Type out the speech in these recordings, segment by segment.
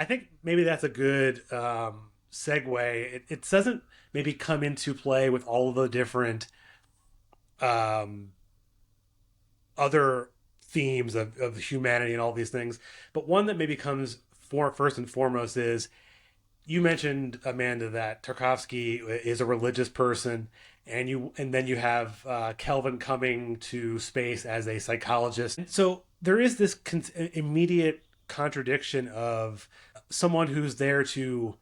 I think maybe that's a good segue. It doesn't maybe come into play with all of the different um, other themes of humanity and all these things, but one that maybe comes first and foremost is you mentioned, Amanda, that Tarkovsky is a religious person, and then you have Kelvin coming to space as a psychologist. So there is this immediate contradiction of someone who's there to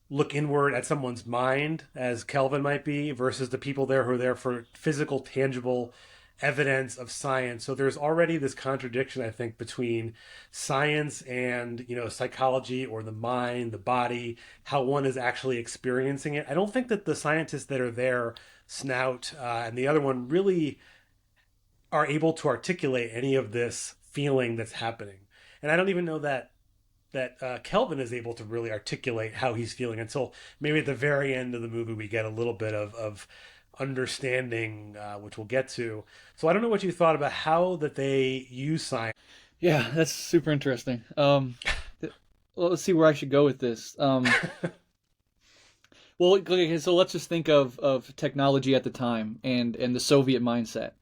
look inward at someone's mind, as Kelvin might be, versus the people there who are there for physical, tangible evidence of science. So there's already this contradiction, I think, between science and psychology or the mind, the body, how one is actually experiencing it. I don't think that the scientists that are there, Snout and the other one, really are able to articulate any of this feeling that's happening. And I don't even know that Kelvin is able to really articulate how he's feeling until maybe at the very end of the movie we get a little bit of understanding, which we'll get to. So I don't know what you thought about how that they use science. Yeah, that's super interesting. Well, let's see where I should go with this. Well, okay, so let's just think of technology at the time and the Soviet mindset.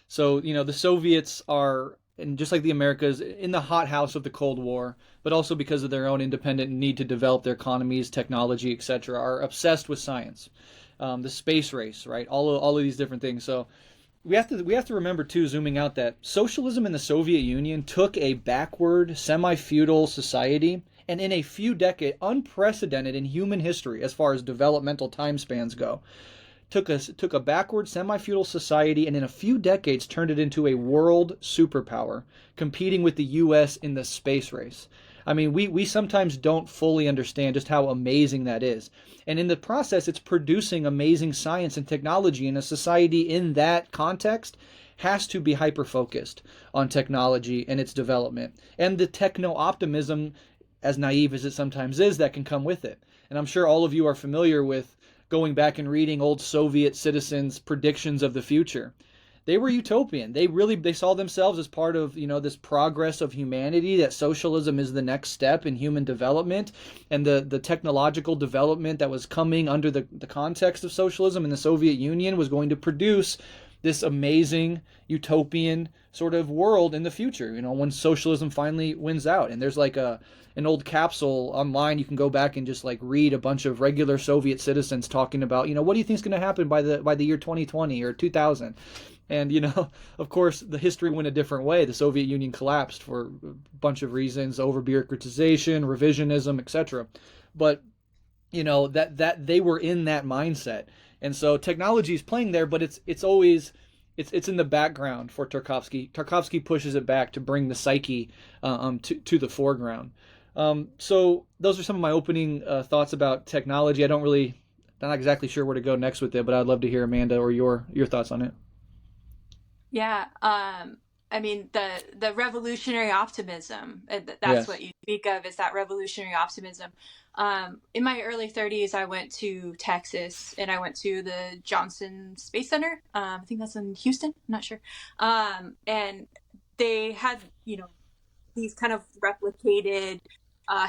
So, the Soviets are, and just like the Americas, in the hothouse of the Cold War, but also because of their own independent need to develop their economies, technology, etc., are obsessed with science. The space race, right? All of these different things. So we have to remember too, zooming out, that socialism in the Soviet Union took a backward, semi-feudal society, and in a few decades, unprecedented in human history as far as developmental time spans go, took a backward semi-feudal society and in a few decades turned it into a world superpower, competing with the US in the space race. I mean, we sometimes don't fully understand just how amazing that is. And in the process, it's producing amazing science and technology, and a society in that context has to be hyper focused on technology and its development and the techno optimism, as naive as it sometimes is, that can come with it. And I'm sure all of you are familiar with going back and reading old Soviet citizens' predictions of the future. They were utopian. They saw themselves as part of, this progress of humanity, that socialism is the next step in human development, and the technological development that was coming under the context of socialism in the Soviet Union was going to produce this amazing utopian sort of world in the future, when socialism finally wins out. And there's like an old capsule online you can go back and just like read a bunch of regular Soviet citizens talking about, what do you think is going to happen by the year 2020 or 2000. And of course the history went a different way. The Soviet Union collapsed for a bunch of reasons: over bureaucratization, revisionism, etc. But that they were in that mindset. And so technology is playing there, but it's always it's in the background for Tarkovsky. Tarkovsky pushes it back to bring the psyche to the foreground. So those are some of my opening thoughts about technology. I'm not exactly sure where to go next with it, but I'd love to hear, Amanda, or your thoughts on it. Yeah. I mean, the revolutionary optimism, that's Yes. what you speak of, is that revolutionary optimism. In my early 30s, I went to Texas and I went to the Johnson Space Center. I think that's in Houston. I'm not sure. And they had, these kind of replicated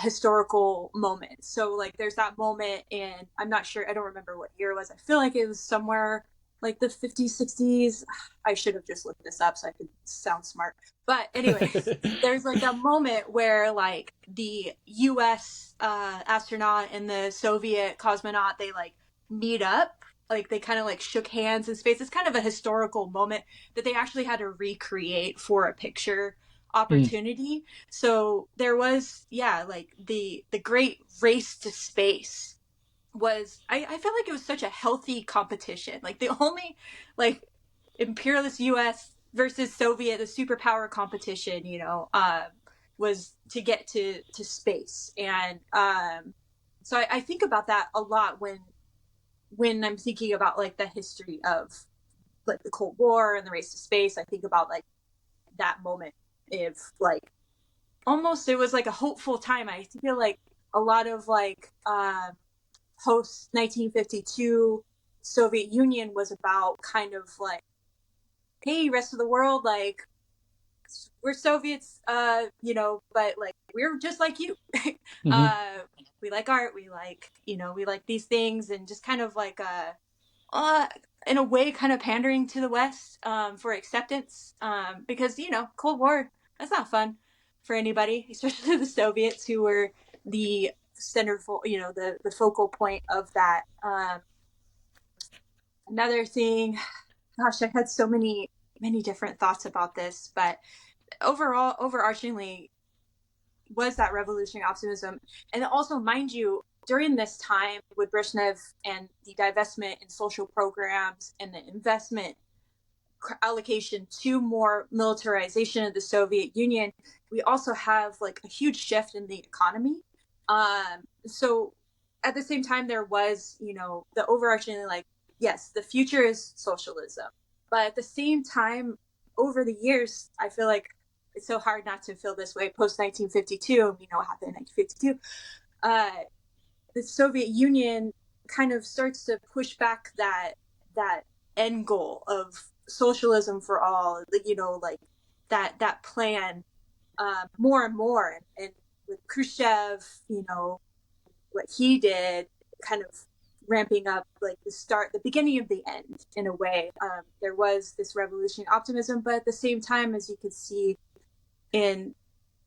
historical moments. So like there's that moment in, I'm not sure, I don't remember what year it was. I feel like it was somewhere like the 50s, 60s. I should have just looked this up so I could sound smart. But anyways, there's like a moment where like the US astronaut and the Soviet cosmonaut, they like meet up. Like they kind of like shook hands in space. It's kind of a historical moment that they actually had to recreate for a picture Mm. opportunity. So there was, yeah, like the great race to space was, I felt like it was such a healthy competition. Like the only like imperialist US versus Soviet, the superpower competition, was to get to space. And so I think about that a lot when I'm thinking about like the history of like the Cold War and the race to space. I think about like that moment, if like almost it was like a hopeful time. I feel like a lot of like post 1952 Soviet Union was about kind of like, hey, rest of the world, like we're Soviets, but like we're just like you. Hmm. uh, we like art, we like these things, and just kind of like uh, in a way, kind of pandering to the West for acceptance, because Cold War, that's not fun for anybody, especially the Soviets who were the centerful, the focal point of that. Another thing, gosh, I had so many different thoughts about this, but overall, overarchingly, was that revolutionary optimism. And also, mind you, during this time with Brezhnev and the divestment in social programs and the investment allocation to more militarization of the Soviet Union, we also have like a huge shift in the economy. So at the same time, there was, the overarching, like, yes, the future is socialism. But at the same time, over the years, I feel like it's so hard not to feel this way post 1952. We know what happened in 1952. The Soviet Union kind of starts to push back that end goal of socialism for all, like that plan, more and more. And with Khrushchev, what he did, kind of ramping up like the beginning of the end in a way. There was this revolutionary optimism, but at the same time, as you could see in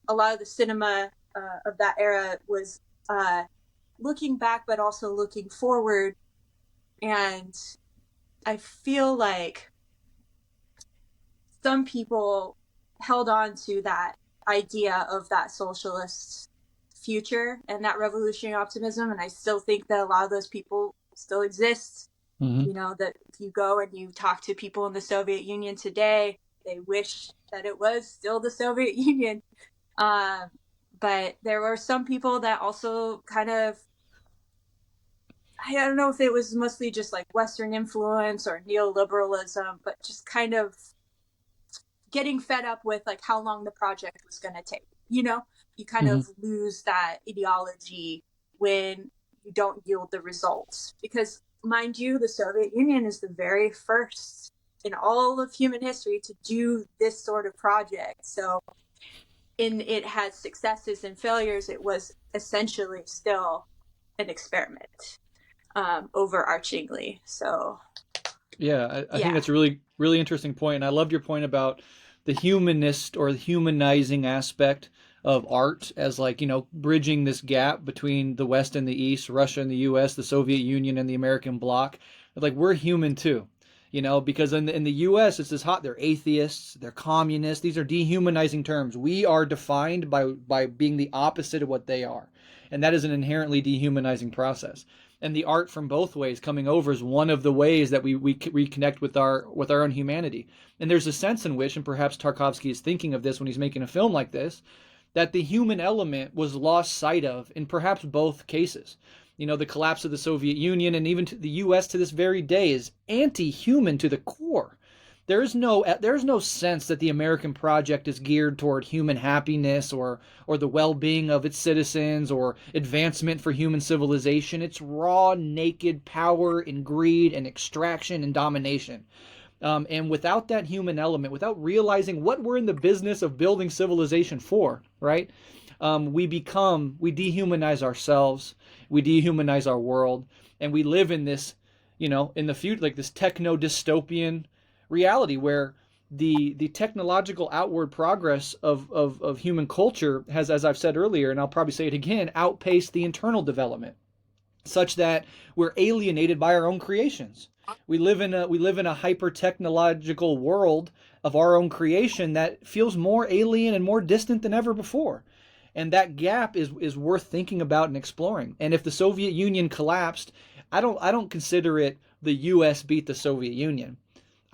a lot of the cinema of that era, was looking back, but also looking forward. And I feel like some people held on to that idea of that socialist future and that revolutionary optimism. And I still think that a lot of those people still exist. Hmm. That if you go and you talk to people in the Soviet Union today, they wish that it was still the Soviet Union. Um, but there were some people that also kind of, I don't know if it was mostly just like Western influence or neoliberalism, but just kind of getting fed up with like how long the project was going to take. You kind Hmm. of lose that ideology when you don't yield the results. Because, mind you, the Soviet Union is the very first in all of human history to do this sort of project. So, in it had successes and failures, it was essentially still an experiment, overarchingly. So, Yeah, I think yeah. that's a really, really interesting point. And I loved your point about the humanist or the humanizing aspect of art as like, bridging this gap between the West and the East, Russia and the US, the Soviet Union and the American bloc. Like we're human too, because in the US it's this hot, they're atheists, they're communists. These are dehumanizing terms. We are defined by being the opposite of what they are. And that is an inherently dehumanizing process, and the art from both ways coming over is one of the ways that we reconnect with our own humanity. And there's a sense in which, and perhaps Tarkovsky is thinking of this when he's making a film like this, that the human element was lost sight of in perhaps both cases. The collapse of the Soviet Union and even the U.S. to this very day is anti-human to the core. There's no sense that the American project is geared toward human happiness or the well-being of its citizens or advancement for human civilization. It's raw, naked power and greed and extraction and domination. And without that human element, without realizing what we're in the business of building civilization for, right? We dehumanize ourselves, we dehumanize our world, and we live in this, in the future, like this techno dystopian reality where the technological outward progress of human culture has, as I've said earlier, and I'll probably say it again, outpaced the internal development, such that we're alienated by our own creations. We live in a hyper technological world of our own creation that feels more alien and more distant than ever before. And that gap is worth thinking about and exploring. And if the Soviet Union collapsed, I don't consider it the US beat the Soviet Union.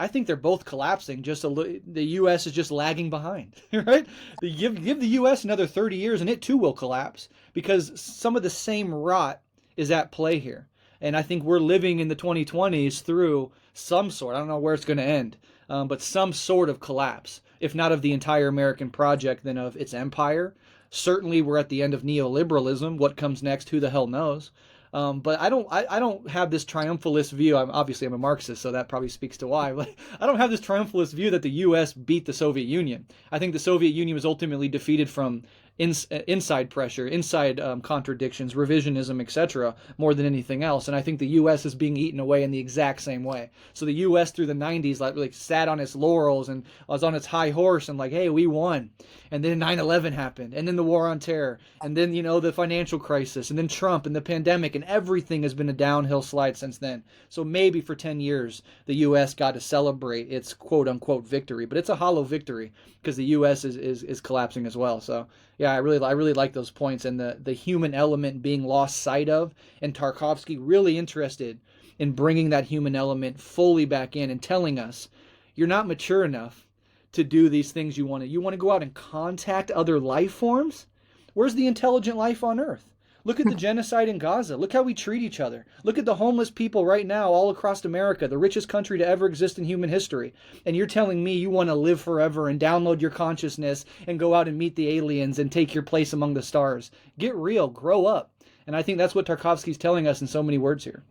I think they're both collapsing. The U.S. is just lagging behind, right? Give the U.S. another 30 years, and it too will collapse because some of the same rot is at play here. And I think we're living in the 2020s through some sort. I don't know where it's going to end, but some sort of collapse, if not of the entire American project, then of its empire. Certainly, we're at the end of neoliberalism. What comes next? Who the hell knows? But I don't have this triumphalist view. I'm a Marxist, so that probably speaks to why. But I don't have this triumphalist view that the U.S. beat the Soviet Union. I think the Soviet Union was ultimately defeated from inside pressure, inside contradictions, revisionism, etc., more than anything else. And I think the U.S. is being eaten away in the exact same way. So the U.S. through the 90s like sat on its laurels and was on its high horse and like, hey, we won. And then 9/11 happened, and then the war on terror, and then the financial crisis, and then Trump and the pandemic, and everything has been a downhill slide since then. So maybe for 10 years the U.S. got to celebrate its quote unquote victory, but it's a hollow victory because the U.S. is collapsing as well. So yeah, I really like those points, and the human element being lost sight of, and Tarkovsky really interested in bringing that human element fully back in and telling us you're not mature enough to do these things you want to. You want to go out and contact other life forms? Where's the intelligent life on Earth? Look at the genocide in Gaza. Look how we treat each other. Look at the homeless people right now all across America, the richest country to ever exist in human history. And you're telling me you want to live forever and download your consciousness and go out and meet the aliens and take your place among the stars. Get real. Grow up. And I think that's what Tarkovsky's telling us in so many words here.